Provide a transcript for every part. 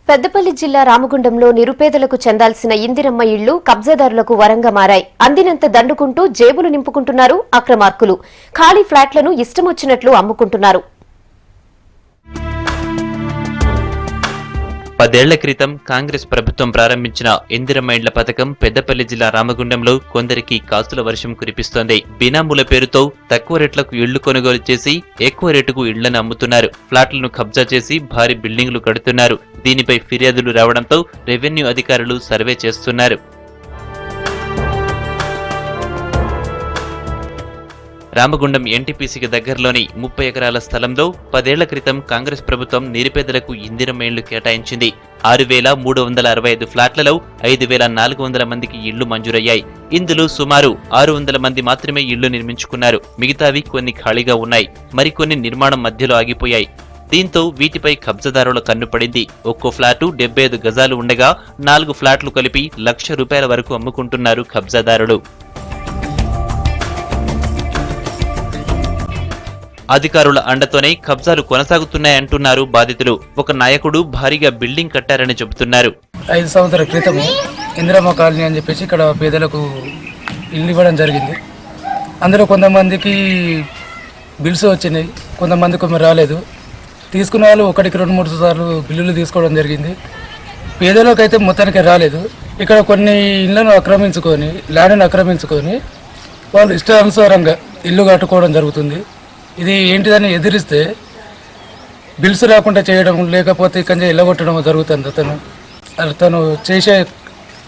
పెద్దపల్లి జిల్లా రామగుండంలో నిరుపేదలకు చెందాల్సిన ఇందిరమ్మ ఇళ్లు కబ్జాదారులకు వరంగా మారాయి. అందినంత దండుకుంటూ జేబులు నింపుకుంటున్నారు అక్రమార్కులు. ఖాళీ ఫ్లాట్లను ఇష్టమొచ్చినట్లు అమ్ముకుంటున్నారు. 10 ఏళ్ల క్రితం కాంగ్రెస్ ప్రభుత్వం ప్రారంభించిన ఇందిరమ్మ ఇండ్ల పథకం పెద్దపల్లి జిల్లా రామగుండంలో కొందరికి కాసుల వర్షం కురిపిస్తోంది. బినామూల పేరుతో తక్కువ రేట్లకు ఇళ్లు కొనుగోలు చేసి ఎక్కువ రేటుకు ఇళ్లను అమ్ముతున్నారు. ఫ్లాట్లను కబ్జా చేసి భారీ బిల్డింగ్లు కడుతున్నారు. దీనిపై ఫిర్యాదులు రావడంతో రెవెన్యూ అధికారులు సర్వే చేస్తున్నారు. రామగుండం ఎన్టీపీసీకి దగ్గరలోని 30 ఎకరాల స్థలంలో 10 ఏళ్ల క్రితం కాంగ్రెస్ ప్రభుత్వం నిరుపేదలకు ఇందిరమ్మ ఇళ్లు కేటాయించింది. 6,365 ఫ్లాట్లలో 5,400 మందికి ఇళ్లు మంజూరయ్యాయి. ఇందులో సుమారు 600 మంది మాత్రమే ఇళ్లు నిర్మించుకున్నారు. మిగతావి కొన్ని ఖాళీగా ఉన్నాయి. మరికొన్ని నిర్మాణం మధ్యలో ఆగిపోయాయి. దీంతో వీటిపై కబ్జాదారుల కన్నుపడింది. ఒక్కో ఫ్లాటు 75 గజాలు ఉండగా 4 ఫ్లాట్లు కలిపి ₹1,00,000 వరకు అమ్ముకుంటున్నారు కబ్జాదారులు. అధికారుల అండతోనే కబ్జాలు కొనసాగుతున్నాయంటున్నారు బాధితులు. ఒక నాయకుడు భారీగా బిల్డింగ్ కట్టారని చెబుతున్నారు. 5 సంవత్సరాల క్రితం ఇందిరమ్మ కాలనీ అని చెప్పేసి ఇక్కడ పేదలకు ఇల్లు ఇవ్వడం జరిగింది. అందులో కొంతమందికి బిల్స్ వచ్చినాయి, కొంతమందికి రాలేదు. తీసుకున్న వాళ్ళు 1-2-3 సార్లు బిల్లులు తీసుకోవడం జరిగింది. పేదలకు అయితే మొత్తానికి రాలేదు. ఇక్కడ కొన్ని ఇళ్లను ఆక్రమించుకొని ల్యాండ్ని ఆక్రమించుకొని వాళ్ళు ఇష్టానుసారంగా ఇల్లు కట్టుకోవడం జరుగుతుంది. ఇది ఏంటిదని ఎదిరిస్తే బిల్స్ రాకుండా చేయడం, లేకపోతే ఇక్కడి ఎల్లగొట్టడం జరుగుతుంది. తను చేసే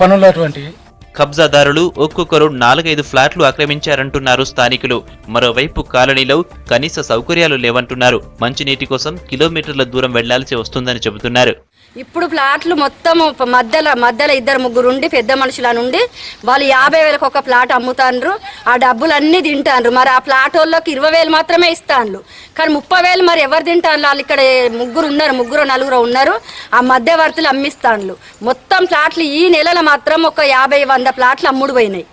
పనులు అటువంటివి. కబ్జాదారులు ఒక్కొక్కరు 4-5 ఫ్లాట్లు ఆక్రమించారంటున్నారు స్థానికులు. మరోవైపు కాలనీలో కనీస సౌకర్యాలు లేవంటున్నారు. మంచినీటి కోసం కిలోమీటర్ల దూరం వెళ్లాల్సి వస్తుందని చెబుతున్నారు. ఇప్పుడు ఫ్లాట్లు మొత్తం మధ్యలో 2-3 ఉండి పెద్ద మనుషుల నుండి వాళ్ళు 50,000కి ఒక ఫ్లాట్ అమ్ముతాండ్రు. ఆ డబ్బులన్నీ తింటాండ్రు. మరి ఆ ఫ్లాట్ వాళ్ళకి 20,000 మాత్రమే ఇస్తాండ్రు. కానీ 30,000 మరి ఎవరు తింటాండ్రు? వాళ్ళు ఇక్కడ 3-4 ఉన్నారు. ఆ మధ్యవర్తులు అమ్మిస్తాండ్రు. మొత్తం ఫ్లాట్లు ఈ నెలలో మాత్రం ఒక 50-100 ఫ్లాట్లు అమ్ముడు పోయినాయి.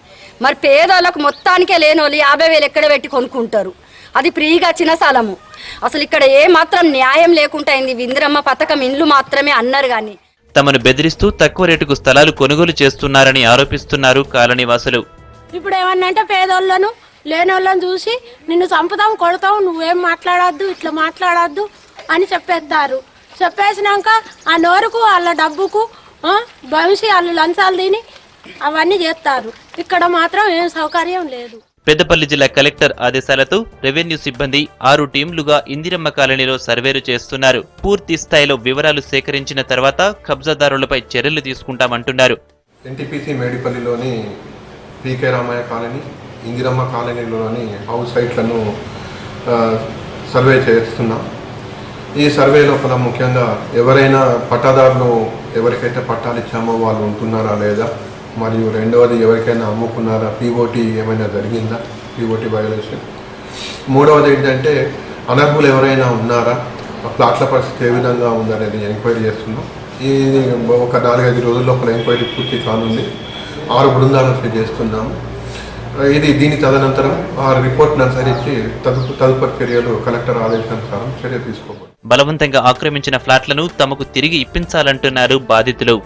మరి పేదోళ్ళకు మొత్తానికే లేని వాళ్ళు 50,000 ఎక్కడ పెట్టి కొనుక్కుంటారు? అది ఫ్రీగా వచ్చిన స్థలము. అసలు ఇక్కడ ఏ మాత్రం న్యాయం లేకుండా అయింది. ఇందిరమ్మ పథకం ఇండ్లు మాత్రమే అన్నారు. కానీ తమను బెదిరిస్తూ తక్కువ రేటుకు స్థలాలు కొనుగోలు చేస్తున్నారని ఆరోపిస్తున్నారు కాలనీవాసులు. ఇప్పుడు ఏమన్నంటే పేదోళ్ళను లేనోళ్ళను చూసి నిన్ను చంపుతాం, కొడతాం, నువ్వేం మాట్లాడద్దు, ఇట్లా మాట్లాడద్దు అని చెప్పేస్తారు. చెప్పేసినాక ఆ నోరుకు వాళ్ళ డబ్బుకు భవిష్య వాళ్ళు లంచాలు తిని అవన్నీ చేస్తారు. ఇక్కడ మాత్రం ఏం సౌకర్యం లేదు. పెద్దపల్లి జిల్లా కలెక్టర్ ఆదేశాలతో రెవెన్యూ సిబ్బంది 6 టీంలుగా ఇందిరమ్మ కాలనీలో సర్వేలు చేస్తున్నారు. పూర్తి స్థాయిలో వివరాలు సేకరించిన తర్వాత కబ్జాదారులపై చర్యలు తీసుకుంటామంటున్నారు. ఎన్టీపీసీ మేడిపల్లిలోని పీకే రామయ్య కాలనీ, ఇందిరమ్మ కాలనీలోని హౌస్ సైట్లను సర్వే చేస్తున్నాం. ఈ సర్వే లోపల ముఖ్యంగా ఎవరైనా పట్టాదారులు ఎవరికైతే పట్టాలు ఇచ్చామో వాళ్ళు ఉంటున్నారా లేదా, మరియు రెండవది ఎవరికైనా అమ్ముకున్నారా, పీఓటీ ఏమైనా జరిగిందా, పీఓటీ వయోలేషన్. మూడవది ఏంటంటే అనర్హులు ఎవరైనా ఉన్నారా, ప్లాట్ల పరిస్థితి ఏ విధంగా ఉందనేది ఎంక్వైరీ చేస్తున్నాం. ఇది ఒక 4-5 రోజుల లోపల ఎంక్వైరీ పూర్తి కానుంది. 6 బృందాలను చేస్తున్నాము. దీని తదనంతరం ఆ రిపోర్ట్ను అనుసరించి తదుపరి చర్యలు కలెక్టర్ ఆదేశానుసారం చర్య తీసుకోబోతుంది. బలవంతంగా ఆక్రమించిన ఫ్లాట్లను తమకు తిరిగి ఇప్పించాలంటున్నారు బాధితులు.